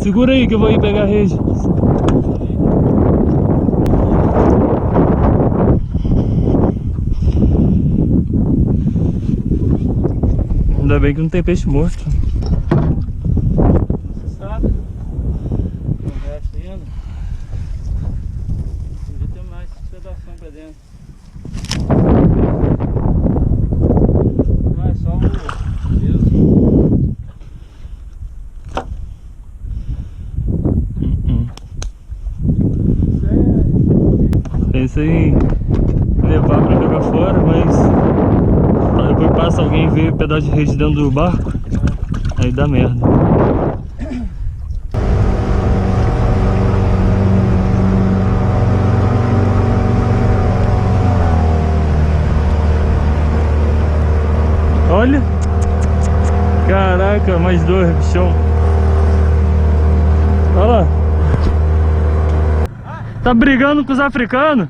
Segura aí que eu vou ir pegar a rede. Ainda bem que não tem peixe morto. Você sabe? Tem o resto ainda. Podia ter mais pedação pra dentro. Não é só o peso. Pensei em levar pra jogar fora, mas depois passa alguém e vê um pedaço de rede dentro do barco, aí dá merda. Olha! Caraca, mais dois, bichão. Olha lá. Tá brigando com os africanos?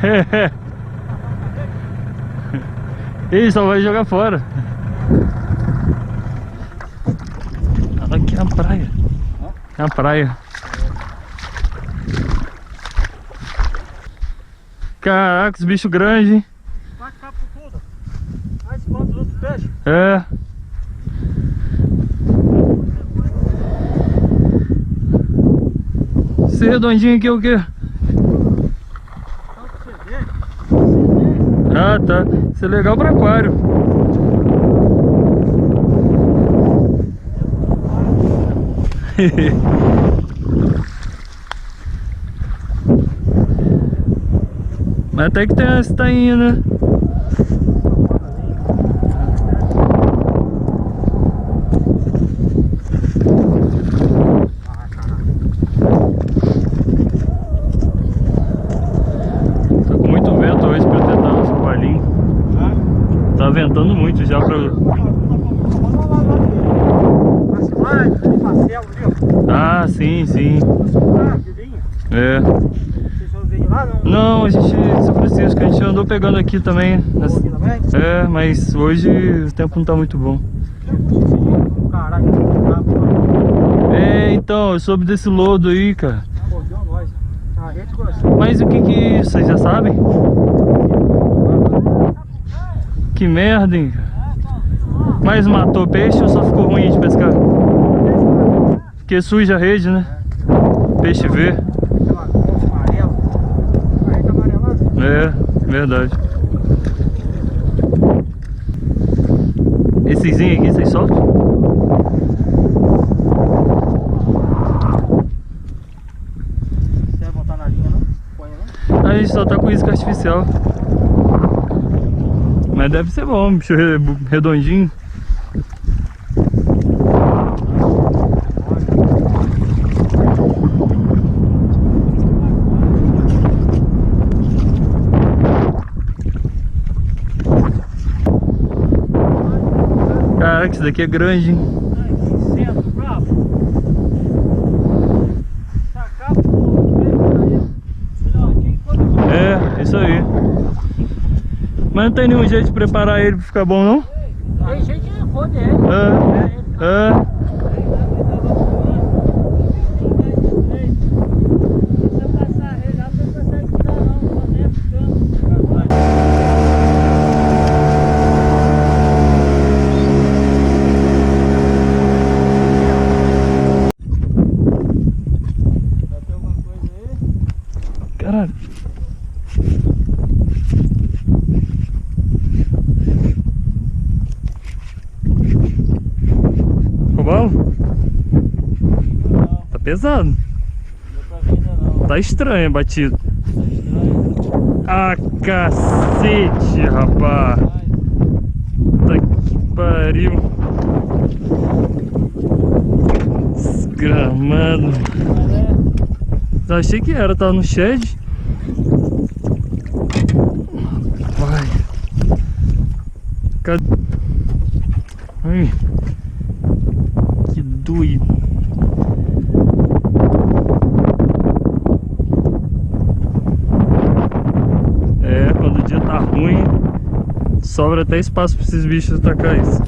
É. Ele só vai jogar fora. Aqui é a praia. É a praia. Caraca, os bichos grandes, hein? Vai ficar por tudo. Aí espanta os outros peixes. É. Esse redondinho aqui é o quê? Ah, tá. Isso é legal para aquário. Mas até que tem essa tainha, né? Tá ventando muito já pra... Ah, sim, sim. É. Não, a gente, São Francisco, a gente andou pegando aqui também. É, mas hoje o tempo não tá muito bom. É, então, eu soube desse lodo aí, cara. Mas o que vocês já sabem? Que merda, hein? Mas matou peixe ou só ficou ruim de pescar? Porque suja a rede, né? Peixe vê. É, verdade. Essezinho aqui, vocês soltam? Você vai botar na linha, não? Põe, não? A gente só tá com isca artificial. Mas deve ser bom, bicho redondinho. Caraca, isso daqui é grande, hein? É, isso aí. Mas não tem nenhum jeito de preparar ele pra ficar bom, não? Tem jeito de pôr ele. É. Caralho. Robalo? Tá pesado. Tá estranho, batido. Ah, cacete, rapaz. Puta que pariu. Desgramado. Eu achei que era, tava no shed. Vai. Cadê? Ai. Que doido. É, quando o dia tá ruim, sobra até espaço pra esses bichos atacar isso.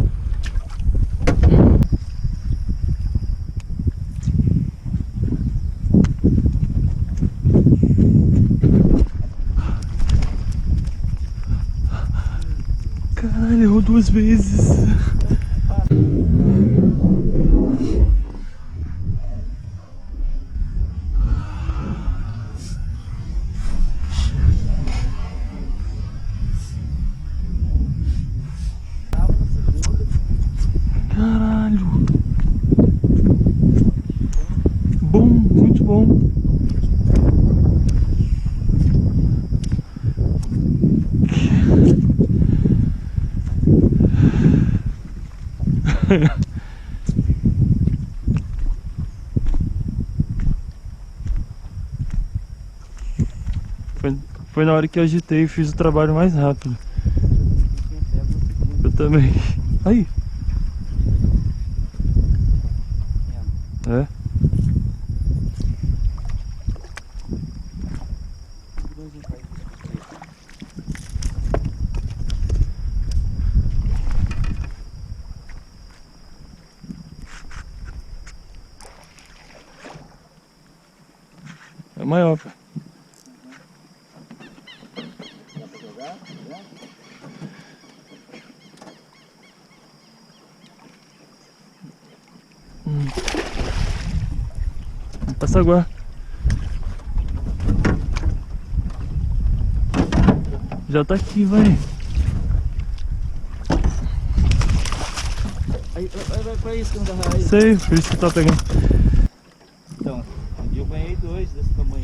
2 vezes. Caralho. Bom, muito bom. Foi na hora que eu agitei e fiz o trabalho mais rápido. Eu também. Aí. É. É maior, pô. Passa agora. Já tá aqui, vai. Aí, vai pra isso que não dá raiz. Sei, por isso que tá pegando. Então, eu ganhei 2 desse tamanho.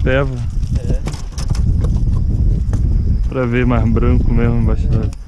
Peva. É. Pra ver mais branco mesmo embaixo d'água.